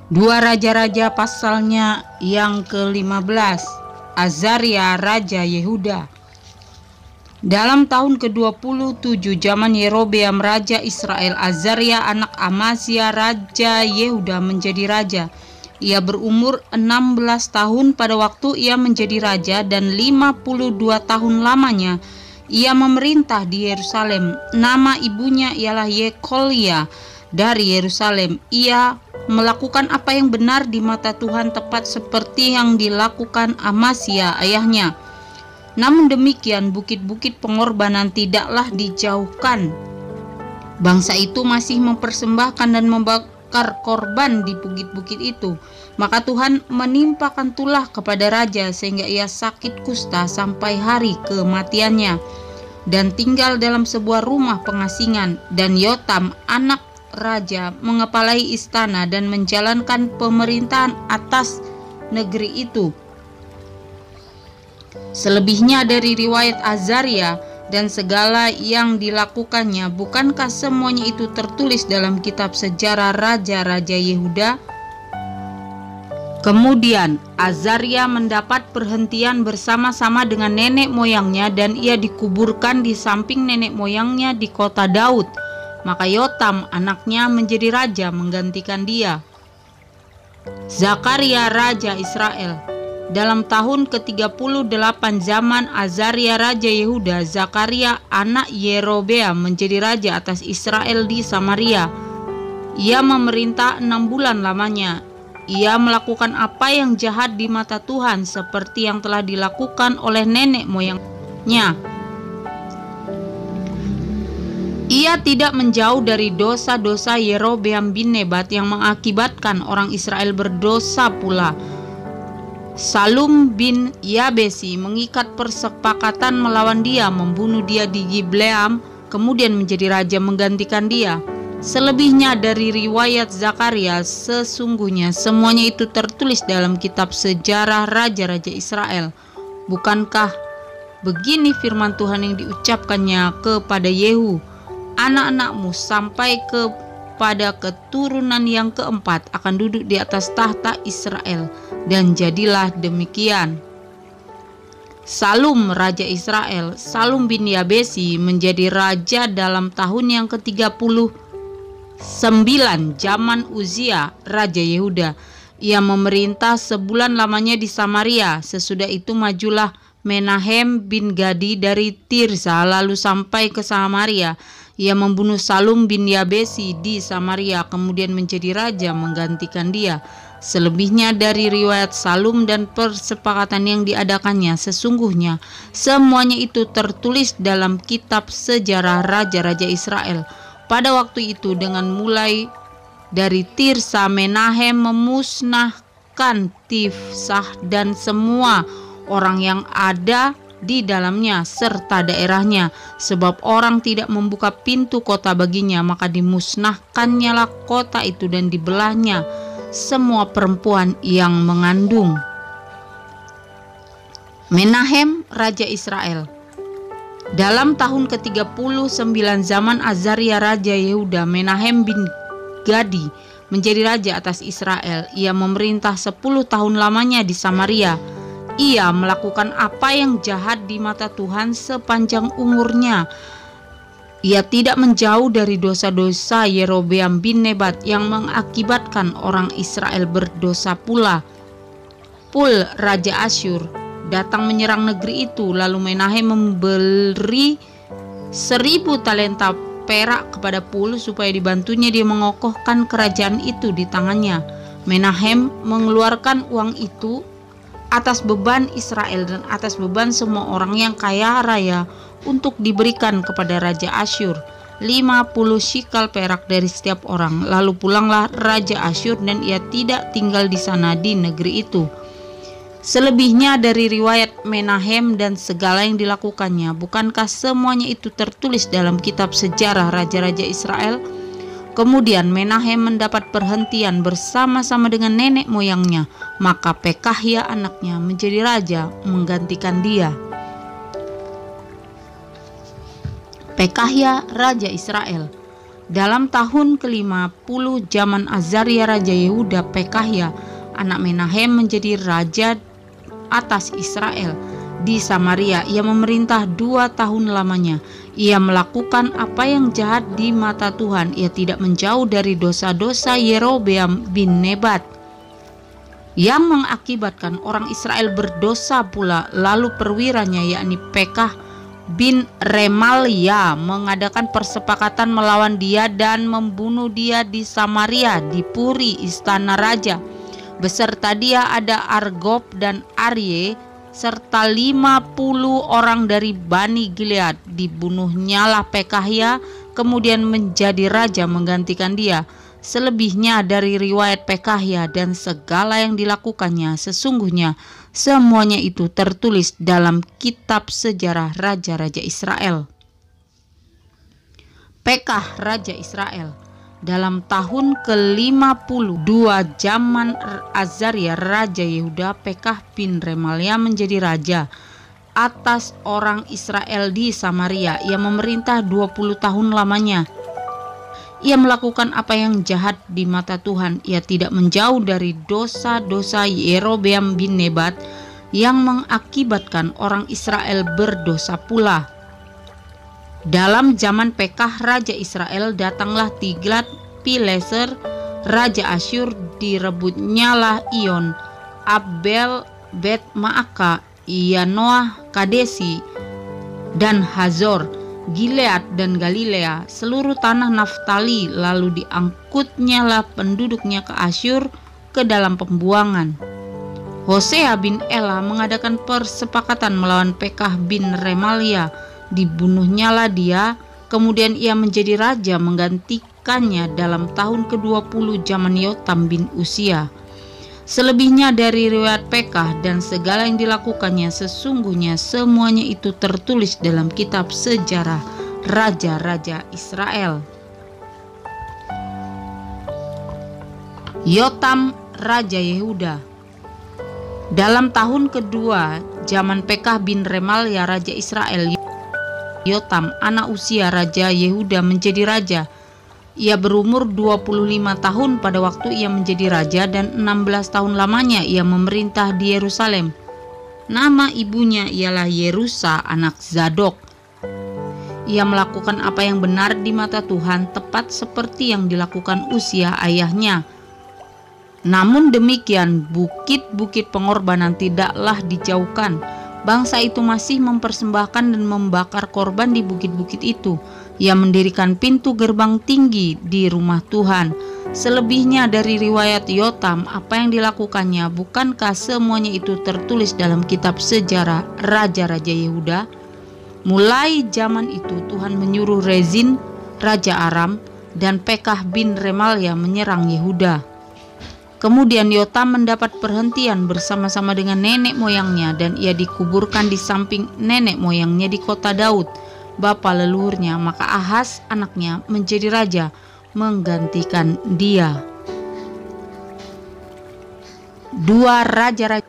Dua Raja-Raja pasalnya yang ke-15. Azaria Raja Yehuda. Dalam tahun ke-27 zaman Yerobeam Raja Israel, Azaria anak Amazia Raja Yehuda menjadi raja. Ia berumur 16 tahun pada waktu ia menjadi raja dan 52 tahun lamanya ia memerintah di Yerusalem. Nama ibunya ialah Yekolia dari Yerusalem. Ia melakukan apa yang benar di mata Tuhan, tepat seperti yang dilakukan Amazia ayahnya. Namun demikian, bukit-bukit pengorbanan tidaklah dijauhkan. Bangsa itu masih mempersembahkan dan membakar korban di bukit-bukit itu. Maka Tuhan menimpakan tulah kepada raja sehingga ia sakit kusta sampai hari kematiannya dan tinggal dalam sebuah rumah pengasingan. Dan Yotam anak raja mengepalai istana dan menjalankan pemerintahan atas negeri itu. Selebihnya dari riwayat Azaria dan segala yang dilakukannya, bukankah semuanya itu tertulis dalam kitab sejarah raja-raja Yehuda? Kemudian Azaria mendapat perhentian bersama-sama dengan nenek moyangnya dan ia dikuburkan di samping nenek moyangnya di kota Daud. Maka Yotam anaknya menjadi raja menggantikan dia. Zakaria Raja Israel. Dalam tahun ke-38 zaman Azaria Raja Yehuda, Zakaria anak Yerobeam menjadi raja atas Israel di Samaria. Ia memerintah 6 bulan lamanya. Ia melakukan apa yang jahat di mata Tuhan seperti yang telah dilakukan oleh nenek moyangnya. Ia tidak menjauh dari dosa-dosa Yerobeam bin Nebat yang mengakibatkan orang Israel berdosa pula. Salum bin Yabesi mengikat persepakatan melawan dia, membunuh dia di Gibleam, kemudian menjadi raja menggantikan dia. Selebihnya dari riwayat Zakaria, sesungguhnya semuanya itu tertulis dalam kitab sejarah raja-raja Israel. Bukankah begini firman Tuhan yang diucapkannya kepada Yehu, anak-anakmu sampai kepada keturunan yang keempat akan duduk di atas tahta Israel, dan jadilah demikian. Salum Raja Israel. Salum bin Yabesi menjadi raja dalam tahun yang ke-39 zaman Uzia Raja Yehuda. Ia memerintah sebulan lamanya di Samaria. Sesudah itu majulah Menahem bin Gadi dari Tirsa lalu sampai ke Samaria. Ia membunuh Salum bin Yabesi di Samaria, kemudian menjadi raja menggantikan dia. Selebihnya dari riwayat Salum dan persepakatan yang diadakannya, sesungguhnya semuanya itu tertulis dalam kitab sejarah raja-raja Israel. Pada waktu itu, dengan mulai dari Tirsa, Menahem memusnahkan Tifsah dan semua orang yang ada di dalamnya serta daerahnya, sebab orang tidak membuka pintu kota baginya. Maka dimusnahkannyalah kota itu dan dibelahnya semua perempuan yang mengandung. Menahem Raja Israel. Dalam tahun ke-39 zaman Azaria Raja Yehuda, Menahem bin Gadi menjadi raja atas Israel. Ia memerintah 10 tahun lamanya di Samaria. Ia melakukan apa yang jahat di mata Tuhan sepanjang umurnya. Ia tidak menjauh dari dosa-dosa Yerobeam bin Nebat yang mengakibatkan orang Israel berdosa pula. Pul Raja Asyur datang menyerang negeri itu, lalu Menahem memberi 1000 talenta perak kepada Pul supaya dibantunya dia mengokohkan kerajaan itu di tangannya. Menahem mengeluarkan uang itu atas beban Israel dan atas beban semua orang yang kaya raya untuk diberikan kepada Raja Asyur, 50 shikal perak dari setiap orang. Lalu pulanglah Raja Asyur dan ia tidak tinggal di sana di negeri itu. Selebihnya dari riwayat Menahem dan segala yang dilakukannya, bukankah semuanya itu tertulis dalam kitab sejarah raja-raja Israel? Kemudian Menahem mendapat perhentian bersama-sama dengan nenek moyangnya, maka Pekahya anaknya menjadi raja menggantikan dia. Pekahya raja Israel. Dalam tahun ke-50 zaman Azaria raja Yehuda, Pekahya anak Menahem menjadi raja atas Israel di Samaria. Ia memerintah 2 tahun lamanya. Ia melakukan apa yang jahat di mata Tuhan. Ia tidak menjauh dari dosa-dosa Yerobeam bin Nebat yang mengakibatkan orang Israel berdosa pula. Lalu perwiranya yakni Pekah bin Remalia mengadakan persepakatan melawan dia dan membunuh dia di Samaria, di puri istana raja. Beserta dia ada Argob dan Arye serta 50 orang dari Bani Gilead. Dibunuhnyalah Pekahya, kemudian menjadi raja menggantikan dia. Selebihnya dari riwayat Pekahya dan segala yang dilakukannya, sesungguhnya semuanya itu tertulis dalam kitab sejarah raja-raja Israel. Pekah raja Israel. Dalam tahun ke-52 zaman Azaria raja Yehuda, Pekah bin Remalia menjadi raja atas orang Israel di Samaria. Ia memerintah 20 tahun lamanya. Ia melakukan apa yang jahat di mata Tuhan. Ia tidak menjauh dari dosa-dosa Yerobeam bin Nebat yang mengakibatkan orang Israel berdosa pula. Dalam zaman Pekah raja Israel, datanglah Tiglat-Pileser raja Asyur, direbutnyalah Iyon, Abel, Bet Maaka, Yanoah, Kadesi, dan Hazor, Gilead dan Galilea, seluruh tanah Naftali. Lalu diangkutnyalah penduduknya ke Asyur ke dalam pembuangan. Hosea bin Ela mengadakan persepakatan melawan Pekah bin Remalia. Dibunuhnyalah dia, kemudian ia menjadi raja menggantikannya dalam tahun ke-20 zaman Yotam bin Usia. Selebihnya dari riwayat Pekah dan segala yang dilakukannya, sesungguhnya semuanya itu tertulis dalam kitab sejarah raja-raja Israel. Yotam raja Yehuda. Dalam tahun kedua zaman Pekah bin Remalia raja Israel, Yotam anak Usia raja Yehuda menjadi raja. Ia berumur 25 tahun pada waktu ia menjadi raja, dan 16 tahun lamanya ia memerintah di Yerusalem. Nama ibunya ialah Yerusa anak Zadok. Ia melakukan apa yang benar di mata Tuhan, tepat seperti yang dilakukan Usia ayahnya. Namun demikian, bukit-bukit pengorbanan tidaklah dijauhkan. Bangsa itu masih mempersembahkan dan membakar korban di bukit-bukit itu. Ia mendirikan pintu gerbang tinggi di rumah Tuhan. Selebihnya dari riwayat Yotam, apa yang dilakukannya, bukankah semuanya itu tertulis dalam kitab sejarah raja-raja Yehuda? Mulai zaman itu Tuhan menyuruh Rezin, raja Aram, dan Pekah bin Remalia menyerang Yehuda. Kemudian Yotam mendapat perhentian bersama-sama dengan nenek moyangnya, dan ia dikuburkan di samping nenek moyangnya di kota Daud, bapa leluhurnya. Maka Ahaz anaknya menjadi raja menggantikan dia. 2 Raja-Raja.